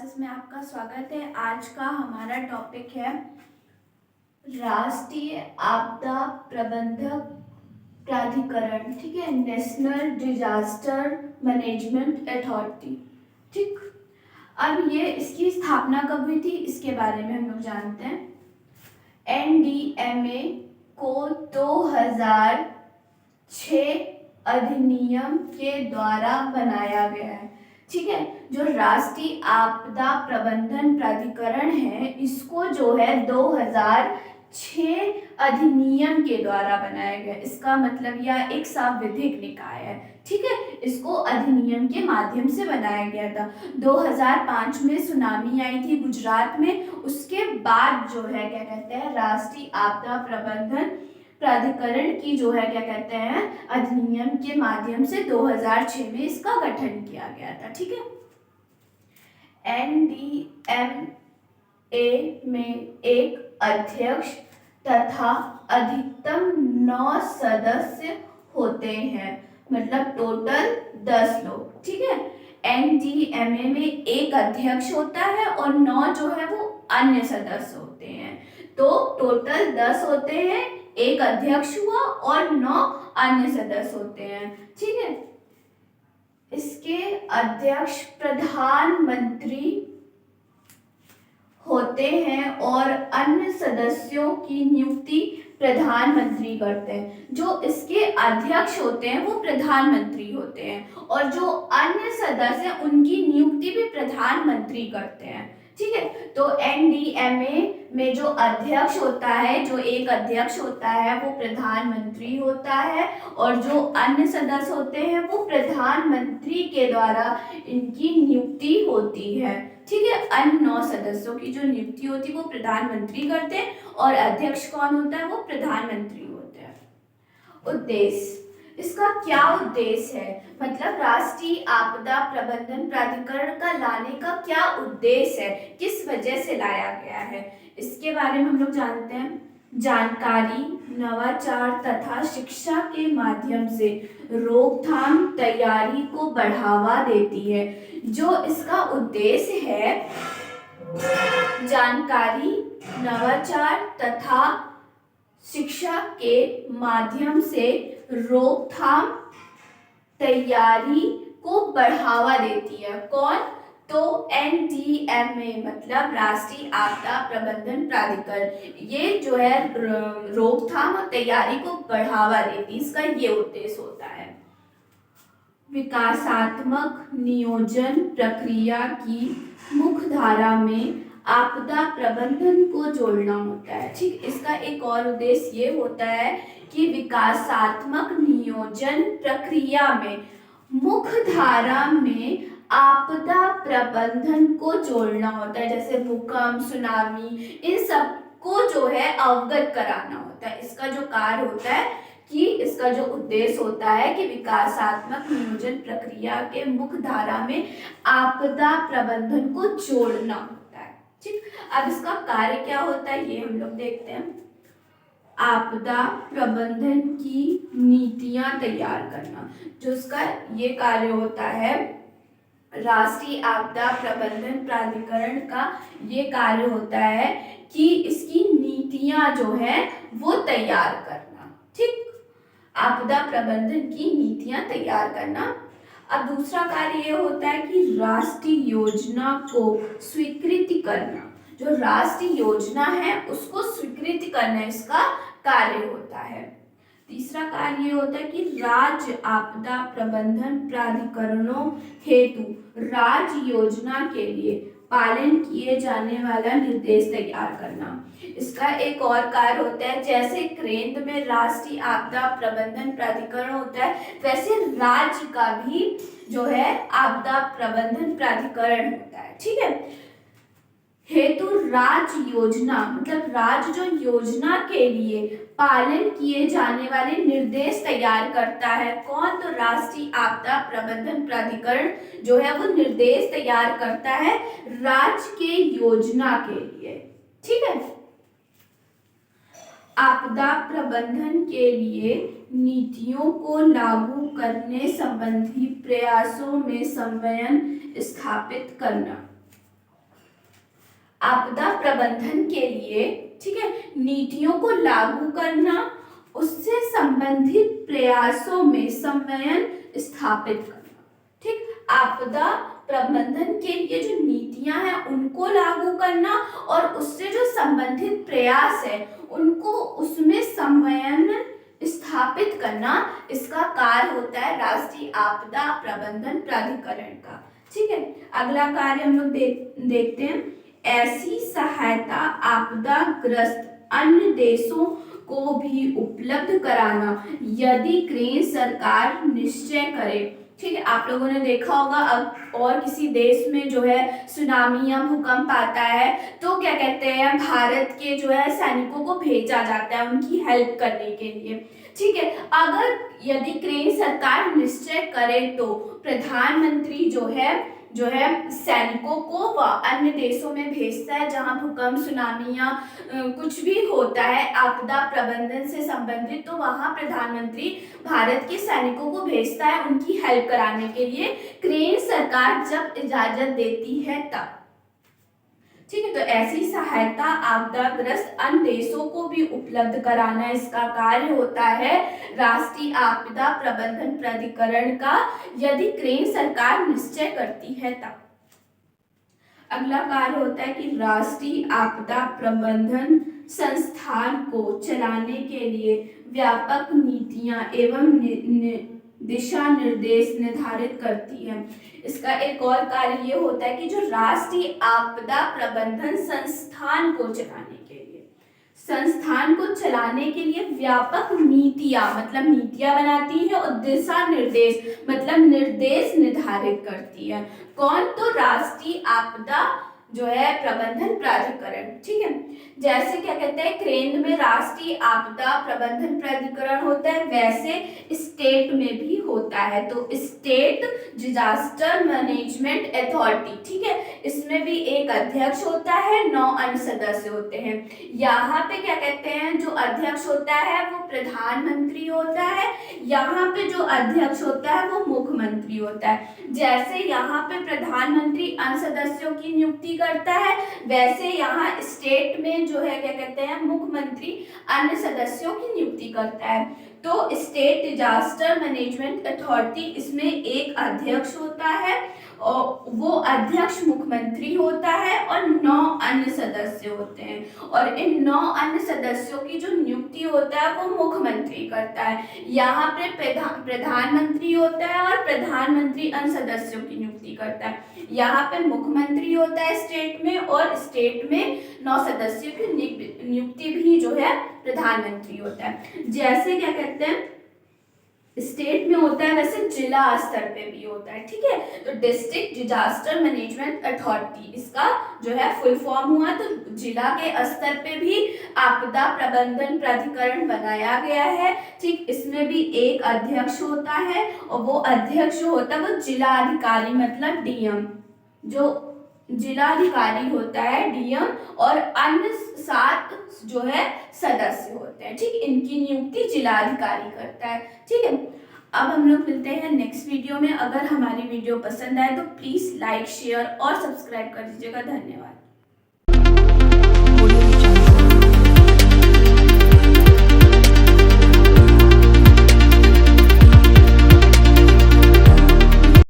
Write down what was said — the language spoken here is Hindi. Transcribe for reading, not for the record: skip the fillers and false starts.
क्लासेस में आपका स्वागत है। आज का हमारा टॉपिक है राष्ट्रीय आपदा प्रबंधक प्राधिकरण। ठीक है, नेशनल डिजास्टर मैनेजमेंट अथॉरिटी। ठीक, अब ये इसकी स्थापना कब हुई थी इसके बारे में हम लोग जानते हैं। NDMA को 2006 अधिनियम के द्वारा बनाया गया है। ठीक है, जो राष्ट्रीय आपदा प्रबंधन प्राधिकरण है इसको जो है 2006 अधिनियम के द्वारा बनाया गया। इसका मतलब यह एक सांविधिक निकाय है। ठीक है, इसको अधिनियम के माध्यम से बनाया गया था। 2005 में सुनामी आई थी गुजरात में, उसके बाद जो है क्या कहते हैं राष्ट्रीय आपदा प्रबंधन प्राधिकरण की जो है क्या कहते हैं अधिनियम के माध्यम से 2006 में इसका गठन किया गया था। ठीक है, NDMA में एक अध्यक्ष तथा अधिकतम 9 सदस्य होते हैं, मतलब टोटल 10 लोग। ठीक है, NDMA में एक अध्यक्ष होता है और 9 जो है वो अन्य सदस्य होते हैं, तो टोटल 10 होते हैं, एक अध्यक्ष हुआ और 9 अन्य सदस्य होते हैं। ठीक है, इसके अध्यक्ष प्रधानमंत्री होते हैं और अन्य सदस्यों की नियुक्ति प्रधानमंत्री करते हैं। जो इसके अध्यक्ष होते हैं वो प्रधानमंत्री होते हैं और जो अन्य सदस्य हैं उनकी नियुक्ति भी प्रधानमंत्री करते हैं। ठीक है, तो NDMA में जो अध्यक्ष होता है, जो एक अध्यक्ष होता है वो प्रधानमंत्री होता है और जो अन्य सदस्य होते हैं वो प्रधानमंत्री के द्वारा इनकी नियुक्ति होती है। ठीक है, अन्य 9 सदस्यों की जो नियुक्ति होती है वो प्रधानमंत्री करते हैं और अध्यक्ष कौन होता है वो प्रधानमंत्री होते हैं। उद्देश्य, इसका क्या उद्देश्य है, मतलब राष्ट्रीय आपदा प्रबंधन प्राधिकरण का लाने का क्या उद्देश्य है, किस वजह से लाया गया है, इसके बारे में हम लोग जानते हैं। जानकारी, नवाचार तथा शिक्षा के माध्यम से रोकथाम तैयारी को बढ़ावा देती है। जो इसका उद्देश्य है जानकारी, नवाचार तथा शिक्षा के माध्यम से रोकथाम तैयारी को बढ़ावा देती है। कौन? तो NDMA मतलब राष्ट्रीय आपदा प्रबंधन प्राधिकरण, ये जो है रोकथाम और तैयारी को बढ़ावा देती है, इसका ये उद्देश्य होता है। विकासात्मक नियोजन प्रक्रिया की मुख्य धारा में आपदा प्रबंधन को जोड़ना होता है। ठीक, इसका एक और उद्देश्य ये होता है कि विकासात्मक नियोजन प्रक्रिया में मुख्य धारा में आपदा प्रबंधन को जोड़ना होता है, जैसे भूकंप, सुनामी, इन सब को जो है अवगत कराना होता है। इसका जो कार्य होता है कि इसका जो उद्देश्य होता है कि विकासात्मक नियोजन प्रक्रिया के मुख्य धारा में आपदा प्रबंधन को जोड़ना होता है। ठीक, अब इसका कार्य क्या होता है ये हम लोग देखते हैं। आपदा प्रबंधन की नीतियां तैयार करना, जो इसका ये कार्य होता है राष्ट्रीय आपदा प्रबंधन प्राधिकरण का ये कार्य होता है कि इसकी नीतियां जो है वो तैयार करना। ठीक, आपदा प्रबंधन की नीतियां तैयार करना। अब दूसरा कार्य ये होता है कि राष्ट्रीय योजना को स्वीकृति करना, जो राष्ट्रीय योजना है उसको स्वीकृति करना इसका कार्य होता है। तीसरा कार्य ये होता है कि राज्य आपदा प्रबंधन प्राधिकरणों हेतु राज्य योजना के लिए पालन किए जाने वाला निर्देश तैयार करना। इसका एक और कार्य होता है, जैसे केंद्र में राष्ट्रीय आपदा प्रबंधन प्राधिकरण होता है वैसे राज्य का भी जो है आपदा प्रबंधन प्राधिकरण होता है। ठीक है, हेतु राज्य योजना मतलब राज्य जो योजना के लिए पालन किए जाने वाले निर्देश तैयार करता है। कौन? तो राष्ट्रीय आपदा प्रबंधन प्राधिकरण जो है वो निर्देश तैयार करता है राज्य के योजना के लिए। ठीक है, आपदा प्रबंधन के लिए नीतियों को लागू करने संबंधी प्रयासों में समन्वय स्थापित करना। आपदा प्रबंधन के लिए, ठीक है, नीतियों को लागू करना, उससे संबंधित प्रयासों में समन्वय स्थापित करना। ठीक, आपदा प्रबंधन के लिए जो नीतियां हैं उनको लागू करना और उससे जो संबंधित प्रयास है उनको उसमें समन्वय स्थापित करना, इसका कार्य होता है राष्ट्रीय आपदा प्रबंधन प्राधिकरण का। ठीक है, अगला कार्य हम लोग देखते हैं। ऐसी सहायता आपदाग्रस्त अन्य देशों को भी उपलब्ध कराना यदि केंद्र सरकार निश्चय करे। ठीक है, आप लोगों ने देखा होगा अब और किसी देश में जो है सुनामी या भूकंप आता है तो क्या कहते हैं, भारत के जो है सैनिकों को भेजा जाता है उनकी हेल्प करने के लिए। ठीक है, अगर यदि केंद्र सरकार निश्चय करे तो प्रधानमंत्री जो है सैनिकों को वह अन्य देशों में भेजता है जहां भूकंप, सुनामी या कुछ भी होता है आपदा प्रबंधन से संबंधित, तो वहां प्रधानमंत्री भारत के सैनिकों को भेजता है उनकी हेल्प कराने के लिए, केंद्र सरकार जब इजाजत देती है तब। ठीक है, तो ऐसी सहायता आपदाग्रस्त अन्य देशों को भी उपलब्ध कराना, इसका कार्य होता है राष्ट्रीय आपदा प्रबंधन प्राधिकरण का, यदि केंद्र सरकार निश्चय करती है तब। अगला कार्य होता है कि राष्ट्रीय आपदा प्रबंधन संस्थान को चलाने के लिए व्यापक नीतियां एवं दिशा निर्देश निर्धारित करती है। इसका एक और कार्य ये होता है कि जो राष्ट्रीय आपदा प्रबंधन संस्थान को चलाने के लिए व्यापक नीतियां मतलब नीतियां बनाती है और दिशा निर्देश मतलब निर्देश निर्धारित करती है। कौन? तो राष्ट्रीय आपदा जो है प्रबंधन प्राधिकरण। ठीक है, जैसे क्या कहते हैं केंद्र में राष्ट्रीय आपदा प्रबंधन प्राधिकरण होता है, वैसे स्टेट में भी होता है, तो स्टेट डिजास्टर मैनेजमेंट अथॉरिटी। ठीक है, इसमें भी एक अध्यक्ष होता है, 9 अन्य सदस्य होते हैं। यहाँ पे क्या कहते हैं, जो अध्यक्ष होता है वो प्रधानमंत्री होता है, यहाँ पे जो अध्यक्ष होता है वो मुख्यमंत्री होता है। जैसे यहाँ पे प्रधानमंत्री अन्य सदस्यों की नियुक्ति करता है, वैसे यहाँ स्टेट में जो है क्या कहते हैं मुख्यमंत्री अन्य सदस्यों की नियुक्ति करता है। तो स्टेट डिजास्टर मैनेजमेंट अथॉरिटी, इसमें एक अध्यक्ष होता है और वो अध्यक्ष मुख्यमंत्री होता है और 9 अन्य सदस्य होते हैं, और इन 9 अन्य सदस्यों की जो नियुक्ति होता है वो मुख्यमंत्री करता है। यहाँ पे प्रधानमंत्री होता है और प्रधानमंत्री अन्य सदस्यों की नियुक्ति करता है। यहाँ पे मुख्यमंत्री होता है स्टेट में, और स्टेट में 9 सदस्यों की नियुक्ति भी जो है प्रधानमंत्री होता है। जैसे क्या कहते हैं स्टेट में होता है वैसे जिला स्तर पे भी होता है। ठीक है, तो डिस्ट्रिक्ट डिजास्टर मैनेजमेंट अथॉरिटी इसका जो है फुल फॉर्म हुआ। तो जिला के स्तर पे भी आपदा प्रबंधन प्राधिकरण बनाया गया है। ठीक, इसमें भी एक अध्यक्ष होता है और वो अध्यक्ष होता है वो जिला अधिकारी मतलब डीएम, जो जिलाधिकारी होता है डीएम, और अन्य 7 जो है सदस्य होते हैं। ठीक, इनकी नियुक्ति जिलाधिकारी करता है। ठीक है, अब हम लोग मिलते हैं नेक्स्ट वीडियो में। अगर हमारी वीडियो पसंद आए तो प्लीज़ लाइक, शेयर और सब्सक्राइब कर दीजिएगा। धन्यवाद।